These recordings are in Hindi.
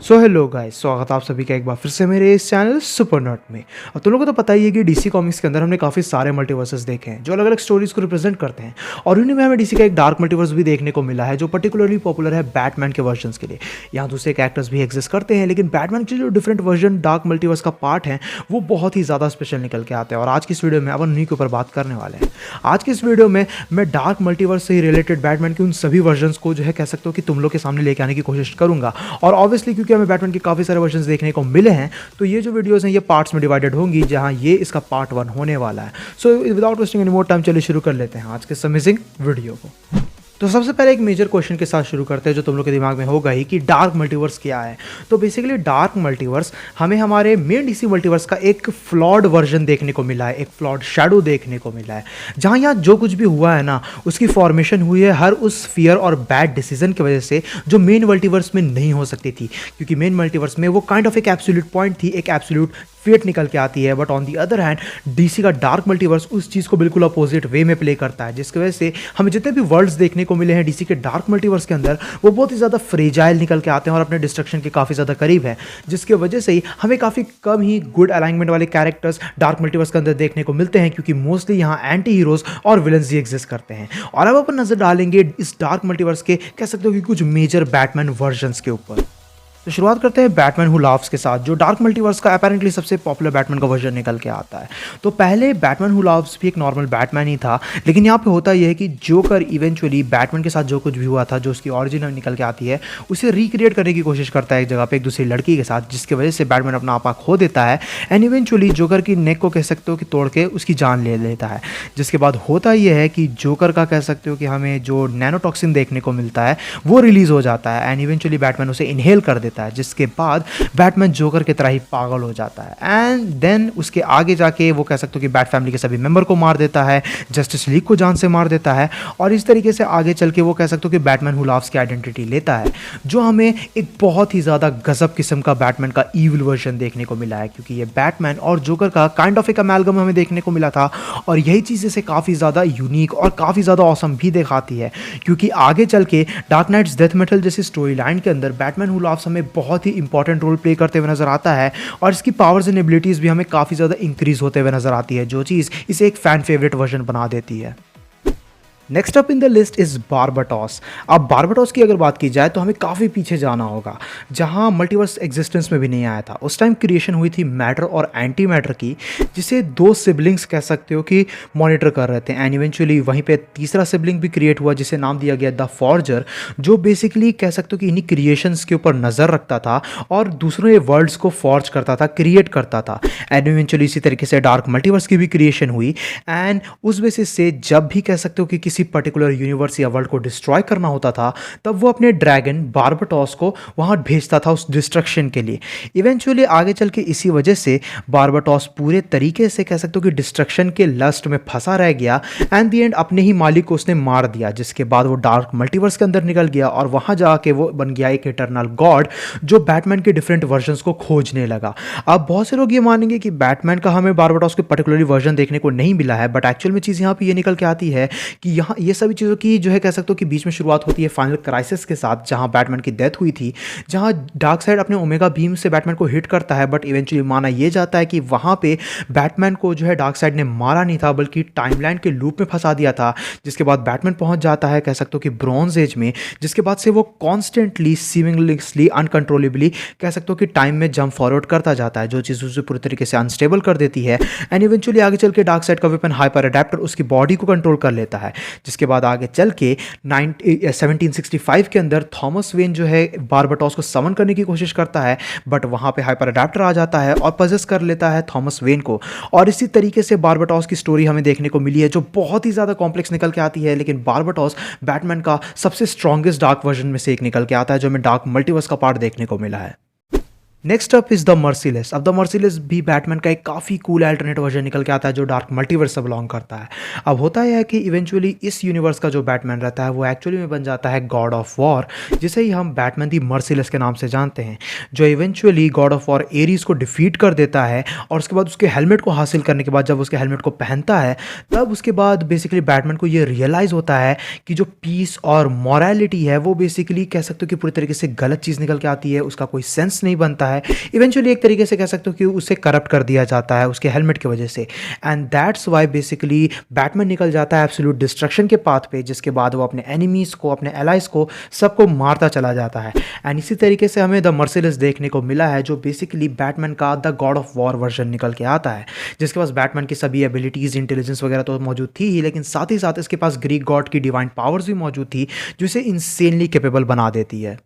सो हेलो गाइस, स्वागत है आप सभी का एक बार फिर से मेरे इस चैनल सुपर नॉट में। और तुम लोगों को तो पता ही है कि डीसी कॉमिक्स के अंदर हमने काफ़ी सारे मल्टीवर्सेस देखे हैं जो अलग अलग स्टोरीज को रिप्रेजेंट करते हैं। और उन्हीं में हमें डीसी का एक डार्क मल्टीवर्स भी देखने को मिला है जो पर्टिकुलरली पॉपुलर है बैटमैन के वर्जन्स के लिए। यहाँ दूसरे कैरेक्टर्स भी एग्जिस्ट करते हैं, लेकिन बैटमैन के जो डिफरेंट वर्जन डार्क मल्टीवर्स का पार्ट है वो बहुत ही ज़्यादा स्पेशल निकल के आते हैं। और आज की इस वीडियो में अपन उन्हीं के ऊपर बात करने वाले हैं। आज की इस वीडियो में मैं डार्क मल्टीवर्स से ही रिलेटेड बैटमैन के उन सभी वर्जन्स को जो है कह सकते हो कि तुम लोग के सामने लेके आने की कोशिश करूंगा। और ऑब्वियसली क्योंकि हमें बैटमैन के काफ़ी सारे वर्जन्स देखने को मिले हैं, तो ये जो वीडियोस हैं ये पार्ट्स में डिवाइडेड होंगी, जहां ये इसका पार्ट 1 होने वाला है। So without wasting any more time चलिए शुरू कर लेते हैं आज के इस अमेजिंग वीडियो को। तो सबसे पहले एक मेजर क्वेश्चन के साथ शुरू करते हैं जो तुम लोग के दिमाग में होगा ही कि डार्क मल्टीवर्स क्या है। तो बेसिकली डार्क मल्टीवर्स हमें हमारे मेन डीसी मल्टीवर्स का एक फ्लॉड वर्जन देखने को मिला है, एक फ्लॉड शैडो देखने को मिला है, जहां यहाँ जो कुछ भी हुआ है ना उसकी फॉर्मेशन हुई है हर उस फियर और बैड डिसीजन की वजह से जो मेन मल्टीवर्स में नहीं हो सकती थी। क्योंकि मेन मल्टीवर्स में वो काइंड ऑफ एक एब्सोल्यूट पॉइंट थी, एक एब्सोल्यूट फेट निकल के आती है। But on the other hand DC का डार्क मल्टीवर्स उस चीज़ को बिल्कुल अपोजिट वे में प्ले करता है, जिसकी वजह से हमें जितने भी वर्ल्ड्स देखने को मिले हैं डीसी के डार्क मल्टीवर्स के अंदर वो बहुत ही ज़्यादा फ्रेजाइल निकल के आते हैं और अपने डिस्ट्रक्शन के काफ़ी ज़्यादा करीब है, जिसकी वजह से ही हमें काफ़ी कम ही गुड अलाइनमेंट वाले कैरेक्टर्स डार्क मल्टीवर्स के अंदर देखने को मिलते हैं, क्योंकि मोस्टली यहाँ एंटी हीरोज और विलन्स ही एग्जिस्ट करते हैं। और अब अपन नजर डालेंगे इस डार्क मल्टीवर्स के कह सकते हो कि कुछ मेजर बैटमैन वर्जन्स के ऊपर। तो शुरुआत करते हैं बैटमैन हू लाव्स के साथ, जो डार्क मल्टीवर्स का अपेरेंटली सबसे पॉपुलर बैटमैन का वर्जन निकल के आता है। तो पहले बैटमैन हू लाव्स भी एक नॉर्मल बैटमैन ही था, लेकिन यहाँ पे होता यह है कि जोकर इवेंचुअली बैटमैन के साथ जो कुछ भी हुआ था, जो उसकी ऑरिजिन निकल के आती है, उसे रिक्रिएट करने की कोशिश करता है एक जगह पे एक दूसरी लड़की के साथ, जिसकी वजह से बैटमैन अपना आपा खो देता है एंड इवेंचुअली जोकर की नेक को कह सकते हो कि तोड़ के उसकी जान ले लेता है। जिसके बाद होता यह है कि जोकर का कह सकते हो कि हमें जो नैनोटॉक्सिन देखने को मिलता है वो रिलीज हो जाता है एंड इवेंचुअली बैटमैन उसे इनहेल कर देता है, जिसके बाद बैटमैन जोकर की तरह ही पागल हो जाता है। एंड देन उसके आगे जाके वो कह सकते हो कि बैट फैमिली के सभी मेंबर को मार देता है, जस्टिस लीग को जान से मार देता है, और इस तरीके से आगे चल के वो कह सकते हो कि बैटमैन हू लाव्स की आइडेंटिटी लेता है, जो हमें एक बहुत ही ज़्यादा गजब किस्म का बैटमैन का ईविल वर्जन देखने को मिला है। क्योंकि ये बैटमैन और जोकर का काइंड ऑफ एक अमेलगम हमें देखने को मिला था, और यही चीज़ इसे काफ़ी ज़्यादा यूनिक और काफ़ी ज़्यादा ऑसम भी दिखाती है। क्योंकि आगे चल के डार्क नाइट्स डेथ मेटल जैसी स्टोरी लाइन के अंदर बैटमैन हू लाव्स हमें बहुत ही इंपॉर्टेंट रोल प्ले करते हुए नजर आता है, और इसकी पावर्स एंड एबिलिटीज भी हमें काफी ज्यादा इंक्रीज होते हुए नजर आती है, जो चीज इसे एक फैन फेवरेट वर्जन बना देती है। Next up in the list is Barbatos. अब बार्बाटॉस की अगर बात की जाए तो हमें काफ़ी पीछे जाना होगा, जहां मल्टीवर्स एग्जिस्टेंस में भी नहीं आया था। उस टाइम क्रिएशन हुई थी मैटर और एंटी मैटर की, जिसे दो सिबलिंग्स कह सकते हो कि मॉनिटर कर रहे थे एंड इवेंचुअली वहीं पे तीसरा सिबलिंग भी क्रिएट हुआ, जिसे नाम दिया गया द फॉर्जर, जो बेसिकली कह सकते हो कि इन्हीं क्रिएशंस के ऊपर नज़र रखता था और दूसरों के वर्ल्ड्स को फॉर्ज करता था, क्रिएट करता था। एंड इवेंचुअली इसी तरीके से डार्क मल्टीवर्स की भी क्रिएशन हुई एंड उस बेसिस से जब भी कह सकते हो कि किसी पर्टिकुलर यूनिवर्स या वर्ल्ड को डिस्ट्रॉय करना होता था, तब वो अपने ड्रैगन बार्बाटॉस को वहां भेजता था उस डिस्ट्रक्शन के लिए। इवेंचुअली आगे चल के इसी वजह से बार्बाटॉस पूरे तरीके से कह सकते हो कि डिस्ट्रक्शन के लस्ट में फंसा रह गया एंड दी एंड अपने ही मालिक को उसने मार दिया, जिसके बाद वो डार्क मल्टीवर्स के अंदर निकल गया और वहां जाके वो बन गया एक इटर्नल गॉड, जो बैटमैन के डिफरेंट वर्जन्स को खोजने लगा। अब बहुत से लोग ये मानेंगे कि बैटमैन का हमें बार्बाटॉस के पर्टिकुलरली वर्जन देखने को नहीं मिला है, बट एक्चुअल में चीज़ यहाँ पे ये निकल के आती है कि यहाँ ये सभी चीज़ों की जो है कह सकते हो कि बीच में शुरुआत होती है फाइनल क्राइसिस के साथ, जहां बैटमैन की डेथ हुई थी, जहां डार्क साइड अपने ओमेगा बीम से बैटमैन को हिट करता है, बट इवेंचुअली माना यह जाता है कि वहां पे बैटमैन को जो है डार्क साइड ने मारा नहीं था, बल्कि टाइमलाइन के लूप में फंसा दिया था। जिसके बाद बैटमैन पहुंच जाता है कह सकते हो कि ब्रॉन्ज एज में, जिसके बाद से वो कॉन्स्टेंटली सीमिंगली अनकंट्रोलेबली कह सकते हो कि टाइम में जंप फॉरवर्ड करता जाता है, जो चीज़ उसे पूरी तरीके से अनस्टेबल कर देती है एंड इवेंचुअली आगे चल के डार्क साइड का वेपन हाइपर अडेप्टर उसकी बॉडी को कंट्रोल कर लेता है। जिसके बाद आगे चल के 1765 के अंदर थॉमस वेन जो है बार्बाटॉस को समन करने की कोशिश करता है, बट वहां पे हाइपर अडेप्टर आ जाता है और पजेस कर लेता है थॉमस वेन को। और इसी तरीके से बार्बाटॉस की स्टोरी हमें देखने को मिली है, जो बहुत ही ज़्यादा कॉम्प्लेक्स निकल के आती है, लेकिन बार्बाटॉस बैटमैन का सबसे स्ट्रॉन्गेस्ट डार्क वर्जन में से एक निकल के आता है, जो हमें डार्क मल्टीवर्स का पार्ट देखने को मिला है। Next up is the merciless. अब द मर्सीलेस भी बैटमैन का एक काफ़ी कूल अल्टरनेट वर्जन निकल के आता है जो डार्क मल्टीवर्स से बिलोंग करता है। अब होता यह है कि इवेंचुअली इस यूनिवर्स का जो बैटमैन रहता है वो एक्चुअली में बन जाता है गॉड ऑफ वॉर, जिसे ही हम बैटमैन दी मर्सीलेस के नाम से जानते हैं, जो eventually God of war Aries को डिफीट कर देता है। और उसके बाद उसके हेलमेट को हासिल करने के बाद जब उसके हेलमेट को पहनता है तब उसके बाद बेसिकली बैटमैन को ये रियलाइज़ होता है कि जो पीस और मॉरलिटी है वो बेसिकली कह सकते हो कि पूरी तरीके से गलत चीज़ निकल के आती है, उसका कोई सेंस नहीं बनता है। इवेंचुअली एक तरीके से कह सकते हो कि उसे करप्ट कर दिया जाता है उसके हेलमेट की वजह से। And that's why basically Batman निकल जाता है एब्सोल्यूट डिस्ट्रक्शन के पाथ पे, जिसके बाद वो अपने एनिमीज को, अपने एलाइज को, सबको मारता चला जाता है। एंड इसी तरीके से हमें द मर्सिलेस देखने को मिला है जो बेसिकली बैटमैन का the God of war version निकल के आता है, जिसके पास बैटमैन की सभी एबिलिटीज़, इंटेलिजेंस वगैरह तो मौजूद थी ही, लेकिन साथ ही साथ इसके पास ग्रीक गॉड की डिवाइन पावर्स भी मौजूद थी जो इसे इंसेनली कैपेबल बना देती है।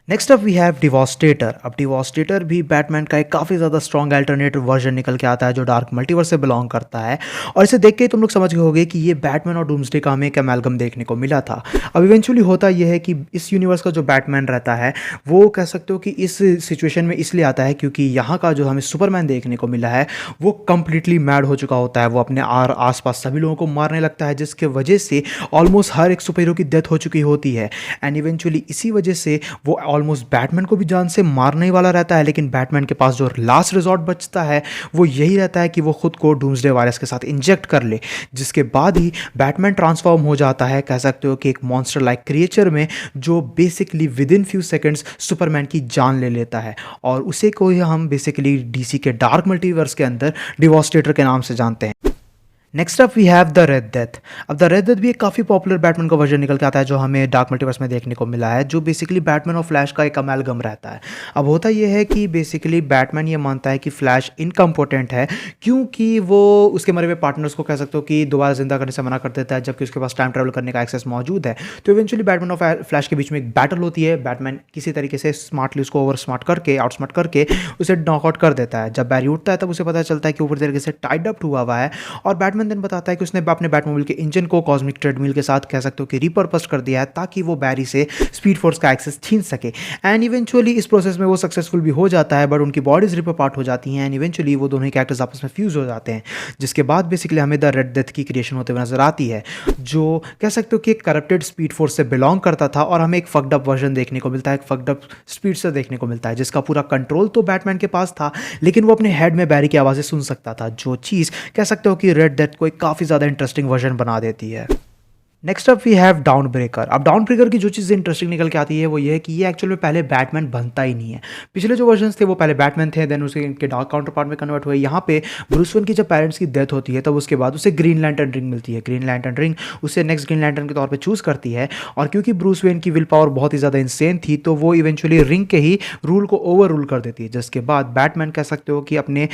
Next up we have Devastator. अब डिवॉस्टेटर भी बैटमैन का एक काफ़ी ज़्यादा स्ट्रॉन्ग अल्टरनेटिव वर्जन निकल के आता है जो डार्क मल्टीवर्स से बिलोंग करता है। और इसे देख के तुम लोग समझ गए होगे कि ये बैटमैन और डूम्सडे का हमें एक एमैल्गम देखने को मिला था। अब इवेंचुअली होता यह है कि इस यूनिवर्स का जो बैटमैन रहता है वो कह सकते हो कि इस सिचुएशन में इसलिए आता है क्योंकि यहाँ का जो हमें सुपरमैन देखने को मिला है वो कंप्लीटली मैड हो चुका होता है। वो अपने आसपास सभी लोगों को मारने लगता है, जिसके वजह से ऑलमोस्ट हर एक सुपर हीरो की डेथ हो चुकी होती है। एंड इवेंचुअली इसी वजह से वो ऑलमोस्ट बैटमैन को भी जान से मारने ही वाला रहता है, लेकिन बैटमैन के पास जो लास्ट रिजॉर्ट बचता है वो यही रहता है कि वो खुद को डूम्सडे वायरस के साथ इंजेक्ट कर ले, जिसके बाद ही बैटमैन ट्रांसफॉर्म हो जाता है कह सकते हो कि एक मॉन्स्टर लाइक क्रिएचर में, जो basically with in few seconds Superman की जान ले लेता है। और उसे को ही हम बेसिकली डीसी के डार्क मल्टीवर्स के अंदर डिवॉस्टेटर के नाम से जानते हैं। Next up we have the Red Death. अब द रेड डेथ भी एक काफ़ी पॉपुलर बैटमैन का वर्जन निकल के आता है जो हमें डार्क मल्टीवर्स में देखने को मिला है, जो बेसिकली बैटमैन और फ्लैश का एक अमेलगम रहता है। अब होता यह है कि बेसिकली बैटमैन ये मानता है कि फ्लैश इनकम्पोर्टेंट है क्योंकि वो उसके मरे हुए पार्टनर्स को कह सकते हो कि दोबारा जिंदा करने से मना कर देता है, जबकि उसके पास टाइम ट्रैवल करने का एक्सेस मौजूद है। तो इवेंचुअली बैटमैन और फ्लैश के बीच में एक बैटल होती है। बैटमैन किसी तरीके से स्मार्टली उसको ओवर स्मार्ट करके, आउटस्मार्ट करके उसे नॉकआउट कर देता है। जब बैरी उठता है तब उसे पता चलता है कि ऊपर तरीके से टाइड अप हुआ है, और बैटमैन देन बताता है कि उसने अपने बैटमोबाइल के इंजन को कॉस्मिक ट्रेडमिल के साथ कह सकते हो कि रिपर्पस कर दिया है ताकि वो बैरी से स्पीड फोर्स का एक्सेस छीन सके। एंड इवेंचुअली इस प्रोसेस में वो सक्सेसफुल भी हो जाता है, बट उनकी बॉडीज रिप अपार्ट हो जाती हैं। एंड इवेंचुअली वो दोनों ही कैरेक्टर्स आपस में फ्यूज हो जाते हैं, जिसके बाद बेसिकली हमें द रेड डेथ की क्रिएशन होते हुए नजर आती है, जो कह सकते हो कि एक करप्टेड स्पीड फोर्स से बिलोंग करता था। और हमें एक फक्ड अप वर्जन देखने को मिलता है, एक फक्ड अप स्पीड से देखने को मिलता है, जिसका पूरा कंट्रोल तो बैटमैन के पास था, लेकिन वो अपने हेड में बैरी की आवाज़ें सुन सकता था, जो चीज़ कह सकते हो कि रेड डेथ को एक काफ़ी ज़्यादा इंटरेस्टिंग वर्जन बना देती है। Next up we have Dawnbreaker. अब डाउन ब्रेकर की जो चीज़ इंटरेस्टिंग निकल के आती है वो ये है कि ये एक्चुअल में पहले बैटमैन बनता ही नहीं है। पिछले जो वर्जन्स थे वो पहले बैटमैन थे, देन उसके इनके डार्क काउंटर पार्ट में कन्वर्ट हुए। यहाँ पे ब्रूस वेन की जब पेरेंट्स की डेथ होती है तब उसके बाद उसे ग्रीन लैंटर्न रिंग मिलती है। ग्रीन लैंटर्न रिंग उसे नेक्स्ट ग्रीन लैंटर्न के तौर पर चूज़ करती है, और क्योंकि ब्रूस वेन की विल पावर बहुत ही ज़्यादा इंसेन थी तो वो इवेंचुअली रिंग के ही रूल को ओवर रूल कर देती है, जिसके बाद बैटमैन कह सकते हो कि अपने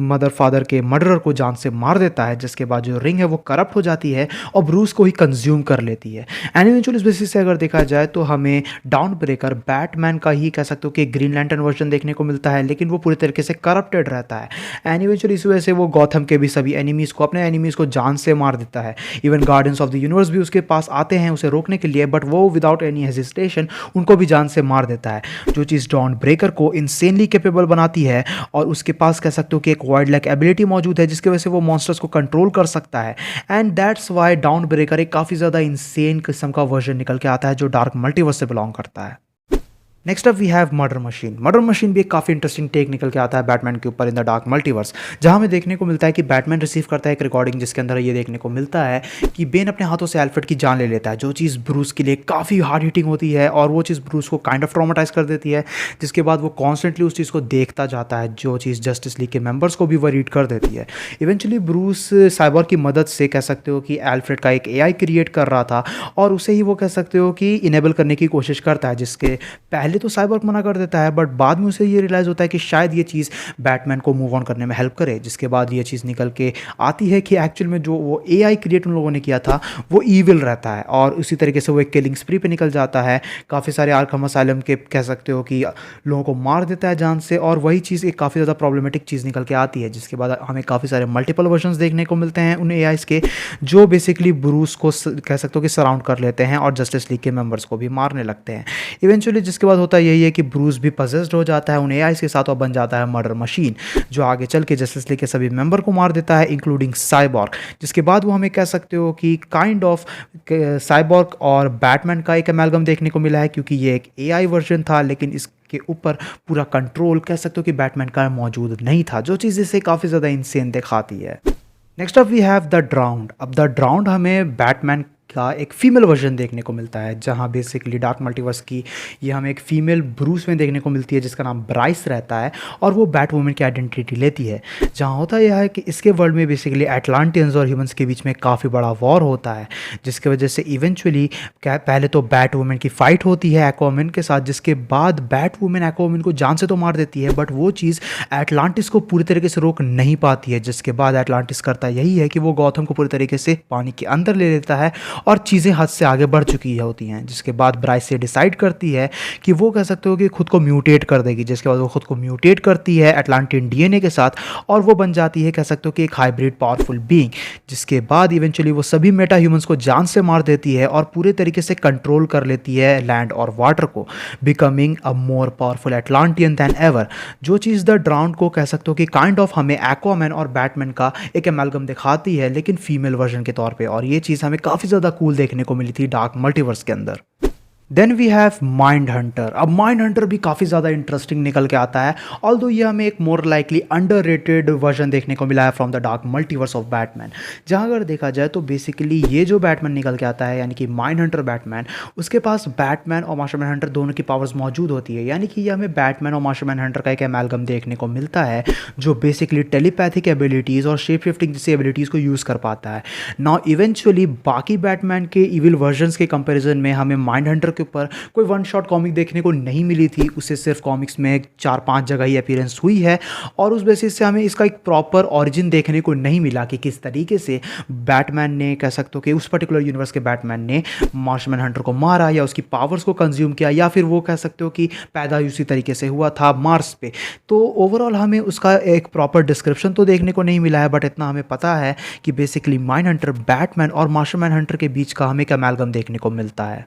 मदर फादर के मर्डरर को जान से मार देता है, जिसके बाद जो रिंग है वो करप्ट हो जाती है और ब्रूस को ही कंज्यूम कर लेती है। एंड इवेंचुअली इस बेसिस से अगर देखा जाए तो हमें डाउन ब्रेकर बैटमैन का ही कह सकते हो कि ग्रीन लैंटर्न वर्जन देखने को मिलता है, लेकिन वो पूरी तरीके से करप्टेड रहता है। एंड इवेंचुअली इस वजह से वो गॉथम के भी सभी एनिमीज को, अपने एनिमीज को जान से मार देता है। Even guardians of the universe भी उसके पास आते हैं उसे रोकने के लिए, बट वो विदाउट एनी हेजिटेशन उनको भी जान से मार देता है, जो चीज़ डाउन ब्रेकर को इंसेनली कैपेबल बनाती है। और उसके पास कह सकते हो कि एक वाइल्ड लाइक एबिलिटी मौजूद है जिसकी वजह से वो मॉन्स्टर्स को कंट्रोल कर सकता है। And that's why down breaker एक काफ़ी ज़्यादा इंसेन किस्म का वर्जन निकल के आता है जो डार्क मल्टीवर्स से बिलोंग करता है। Next up we have Murder Machine. Murder Machine भी एक काफ़ी इंटरेस्टिंग टेक निकल के आता है बैटमैन के ऊपर इन द डार्क मल्टीवर्स, जहां हमें देखने को मिलता है कि बैटमैन रिसीव करता है एक रिकॉर्डिंग जिसके अंदर ये देखने को मिलता है कि बेन अपने हाथों से एल्फ्रेड की जान ले लेता है, जो चीज़ ब्रूस के लिए काफ़ी हार्ड हिटिंग होती है और वो चीज़ ब्रूस को काइंड ऑफ ट्रॉमेटाइज कर देती है, जिसके बाद वो कॉन्स्टेंटली उस चीज़ को देखता जाता है, जो चीज़ जस्टिस लीग के मेंबर्स को भी वरीड कर देती है। इवेंचुअली ब्रूस साइबर की मदद से कह सकते हो कि एल्फ्रेड का एक AI क्रिएट कर रहा था और उसे ही वो कह सकते हो कि इनेबल करने की कोशिश करता है, जिसके पहले तो साइबर मना कर देता है, बट बाद में उसे ये रियलाइज़ होता है कि शायद ये चीज़ बैटमैन को मूव ऑन करने में हेल्प करे, जिसके बाद ये चीज़ निकल के आती है कि एक्चुअल में जो वो AI क्रिएट उन लोगों ने किया था वो ईविल रहता है, और उसी तरीके से वो एक किलिंग स्प्री पे निकल जाता है, काफ़ी सारे आर्खम असाइलम के कह सकते हो कि लोगों को मार देता है जान से, और वही चीज़ एक काफ़ी ज़्यादा प्रॉब्लमेटिक चीज़ निकल के आती है, जिसके बाद हमें काफ़ी सारे मल्टीपल वर्जन्स देखने को मिलते हैं उन AIs के, जो बेसिकली ब्रूस को कह सकते हो कि सराउंड कर लेते हैं और जस्टिस लीग के मेंबर्स को भी मारने लगते हैं। इवेंचुअली जिसके बाद होता यही है कि ब्रूस भी पजेस्ड हो जाता है उन एआईज़ के साथ और बन जाता है मर्डर मशीन, जो आगे चल के जस्टिस लीग के सभी मेंबर को मार देता है इंक्लूडिंग साइबॉर्ग। जिसके बाद वो हमें कह सकते हो कि काइंड ऑफ साइबॉर्ग और बैटमैन का एक अमेलगम देखने को मिला है, क्योंकि ये एक एआई वर्जन था लेकिन इसके ऊपर पूरा कंट्रोल कह सकते हो कि बैटमैन का मौजूद नहीं था, जो चीज़ इसे काफ़ी ज़्यादा इंसेन दिखाती है। Next up we have the Drowned. अब द ड्राउंड हमें बैटमैन का एक फीमेल वर्जन देखने को मिलता है, जहां बेसिकली डार्क मल्टीवर्स की ये हमें एक फीमेल ब्रूस में देखने को मिलती है जिसका नाम ब्राइस रहता है, और वो बैट वुमन की आइडेंटिटी लेती है। जहां होता यह है कि इसके वर्ल्ड में बेसिकली एटलांटियंस और ह्यूमंस के बीच में काफ़ी बड़ा वॉर होता है, जिसकी वजह से इवेंचुअली पहले तो बैट वुमन की फाइट होती है एक्वामैन के साथ, जिसके बाद बैट वुमन एक्वामैन को जान से तो मार देती है, बट वो चीज़ एटलांटिस को पूरी तरीके से रोक नहीं पाती है। जिसके बाद एटलांटिस करता यही है कि वो गौथम को पूरी तरीके से पानी के अंदर ले लेता है और चीज़ें हद से आगे बढ़ चुकी होती हैं। जिसके बाद ब्राइस से डिसाइड करती है कि वो कह सकते हो कि खुद को म्यूटेट कर देगी। जिसके बाद वो खुद को म्यूटेट करती है एटलांटियन डीएनए के साथ, और वो बन जाती है कह सकते हो कि एक हाइब्रिड पावरफुल बीइंग। जिसके बाद इवेंचुअली वो सभी मेटा ह्यूमंस को जान से मार देती है और पूरे तरीके से कंट्रोल कर लेती है लैंड और वाटर को, becoming a more powerful Atlantean than ever. जो चीज़ द ड्राउंड को कह सकते हो कि काइंड ऑफ हमें एक्वामैन और बैटमैन का एक एमैल्गम दिखाती है, लेकिन फीमेल वर्जन के तौर पे, और ये चीज़ हमें काफ़ी ज़्यादा कूल देखने को मिली थी डार्क मल्टीवर्स के अंदर। Then we have Mindhunter. अब माइंड हंटर भी काफ़ी ज़्यादा इंटरेस्टिंग निकल के आता है, ऑल्दो ये हमें एक मोर लाइकली अंडररेटेड वर्जन देखने को मिला है from the dark multiverse of Batman. जहाँ अगर देखा जाए तो बेसिकली ये जो बैटमैन निकल के आता है, यानी कि माइंड हंटर बैटमैन, उसके पास बैटमैन और मास्टरमैन हंटर दोनों की पावर्स मौजूद होती है। यानी कि ये हमें बैटमैन और मास्टरमैन हंटर का एक एमैल्गम देखने को मिलता है, जो बेसिकली टेलीपैथिक एबिलिटीज़ और शेप शिफ्टिंग जैसी एबिलिटीज़ को यूज़ कर पाता है। नाउ इवेंचुअली बाकी बैटमैन के इविल वर्जन्स के कंपेरिजन में हमें माइंड हंटर के ऊपर कोई वन शॉट कॉमिक देखने को नहीं मिली थी। उसे सिर्फ कॉमिक्स में 4-5 जगह ही अपीयरेंस हुई है, और उस बेसिस से हमें इसका एक प्रॉपर ओरिजिन देखने को नहीं मिला कि किस तरीके से बैटमैन ने कह सकते हो कि उस पर्टिकुलर यूनिवर्स के बैटमैन ने मार्शमैन हंटर को मारा या उसकी पावर्स को कंज्यूम किया, या फिर वो कह सकते हो कि पैदा उसी तरीके से हुआ था मार्स पे। तो ओवरऑल हमें उसका एक प्रॉपर डिस्क्रिप्शन तो देखने को नहीं मिला है, बट इतना हमें पता है कि बेसिकली माइंड हंटर बैटमैन और मार्शमैन हंटर के बीच का हमें एक अमैल्गम देखने को मिलता है।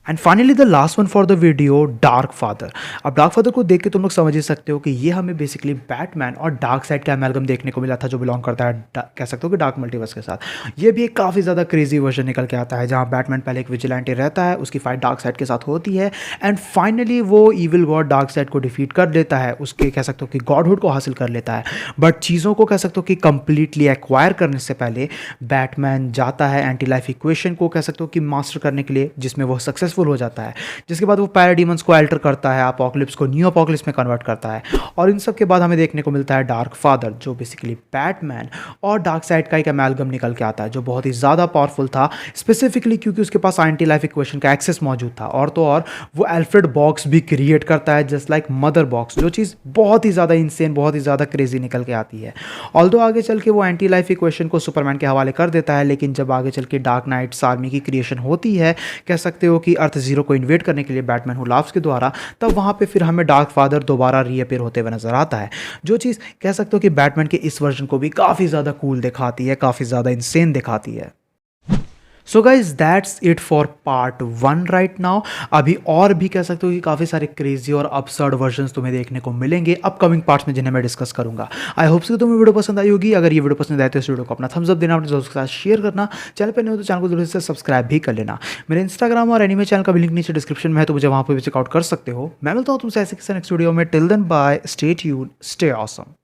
And finally the last one for the video, dark father. अब डार्क फादर को देख के तुम लोग समझ ही सकते हो कि ये हमें बेसिकली बैटमैन और डार्क साइड का अमैल्गम देखने को मिला था, जो बिलोंग करता है कह सकते हो कि डार्क मल्टीवर्स के साथ। ये भी एक काफ़ी ज़्यादा क्रेजी वर्जन निकल के आता है, जहाँ बैटमैन पहले एक विजिलेंटी रहता है, उसकी फाइट डार्क साइड के साथ होती है, एंड फाइनली वो ईविल गॉड डार्क साइड को डिफीट कर लेता है, उसके कह सकते हो कि गॉडहुड को हासिल कर लेता है। बट चीज़ों को कह सकते हो कि कंप्लीटली एक्वायर करने से पहले बैटमैन जाता है एंटी लाइफ इक्वेशन को कह सकते हो कि मास्टर करने के लिए, जिसमें वो सक्सेसफुल हो जाता है। जिसके बाद वो पैराडीमंस को अल्टर करता है, अपोकलिप्स को न्यू अपोकलिप्स में कन्वर्ट करता है, और इन सब के बाद हमें देखने को मिलता है डार्क फादर, जो बेसिकली बैटमैन और डार्क साइड का एक अमैल्गम निकल के आता है, जो बहुत ही ज़्यादा पावरफुल था, स्पेसिफिकली क्योंकि उसके पास एंटी लाइफ इक्वेशन का एक्सेस मौजूद था। और तो और वो अल्फ्रेड बॉक्स भी क्रिएट करता है, जस्ट लाइक मदर बॉक्स, जो चीज़ बहुत ही ज़्यादा इंसेन, बहुत ही ज़्यादा क्रेजी निकल के आती है। ऑल्दो आगे चल के वो एंटी लाइफ इक्वेशन को सुपरमैन के हवाले कर देता है, लेकिन जब आगे चल के डार्क नाइट्स आर्मी की क्रिएशन होती है, कह सकते हो कि अर्थ जीरो को इन्वेट करने के लिए बैटमैन हु लाव्स के द्वारा, तब वहां पे फिर हमें डार्क फादर दोबारा रीअपीयर होते हुए नजर आता है, जो चीज़ कह सकते हो कि बैटमैन के इस वर्जन को भी काफ़ी ज़्यादा कूल दिखाती है, काफ़ी ज़्यादा इंसेन दिखाती है। So guys that's it for part 1 right now. अभी और भी कह सकते हो कि काफ़ी सारे क्रेजी और अपसर्ड वर्जन्स तुम्हें देखने को मिलेंगे अपकमिंग पार्ट्स में, जिन्हें मैं डिस्कस करूंगा। आई होप कि तुम्हें वीडियो पसंद आई होगी। अगर ये वीडियो पसंद आए तो इस वीडियो को अपना थम्स अप देना, अपने दोस्तों के साथ शेयर करना, चैनल पर नहीं हो तो चैनल को जरूर से सब्सक्राइब भी कर लेना। मेरे इंस्टाग्राम और एनीमे चैनल का भी लिंक नीचे डिस्क्रिप्शन में है, तो मुझे वहाँ पर भी चेकआउट कर सकते हो। मैं मिलता हूँ तुमसे ऐसे किसी नेक्स्ट वीडियो में। Till then bye, stay tuned, stay awesome.